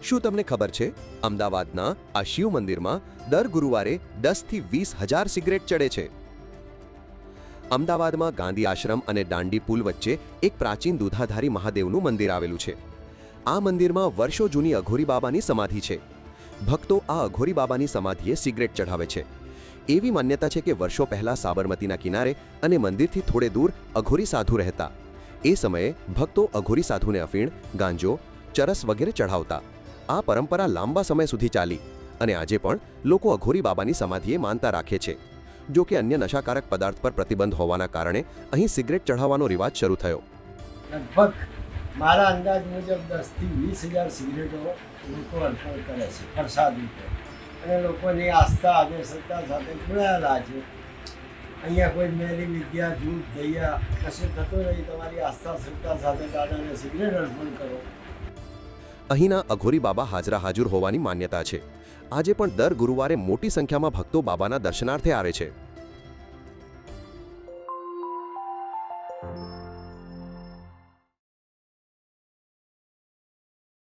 શું તમને ખબર છે અમદાવાદના આ શિવ મંદિરમાં દર ગુરુવારે 10 થી 20 હજાર સિગરેટ ચડે છે? અમદાવાદમાં ગાંધી આશ્રમ અને દાંડી પુલ વચ્ચે એક પ્રાચીન દૂધાધારી મહાદેવનું મંદિર આવેલું છે. આ મંદિરમાં વર્ષો જૂની અઘોરી બાબાની સમાધિ છે. ભક્તો આ અઘોરી બાબાની સમાધિએ સિગરેટ ચઢાવે છે. એવી માન્યતા છે કે વર્ષો પહેલા સાબરમતીના કિનારે અને મંદિરથી થોડે દૂર અઘોરી સાધુ રહેતા. એ સમયે ભક્તો અઘોરી સાધુને અફીણ, ગાંજો, ચરસ વગેરે ચઢાવતા. આ પરંપરા લાંબા સમય સુધી ચાલી અને આજે પણ લોકો અઘોરી બાબાની સમાધિએ માનતા રાખે છે. જો કે અન્ય નશાકારક પદાર્થ પર પ્રતિબંધ હોવાના કારણે અહીં સિગરેટ ચઢાવવાનો રિવાજ શરૂ થયો. લગભગ મારા અંદાજ મુજબ 10 થી 20 હજાર સિગરેટો લોકો અર્પણ કરે છે પ્રસાદ રૂપે, અને લોકોની આસ્થા અને શ્રદ્ધા સાથે જોડાયેલા છે. અહીંયા કોઈ મેલી વિદ્યા, જૂઠ, દૈયા કશું થતું નહીં. તમારી આસ્થા શ્રદ્ધા સાથે દાદાને સિગરેટ અર્પણ કરો. અહીંના અઘોરી બાબા હાજરા હાજર હોવાની માન્યતા છે. આજે પણ દર ગુરુવારે મોટી સંખ્યામાં ભક્તો બાબાના દર્શનાર્થે આવે છે.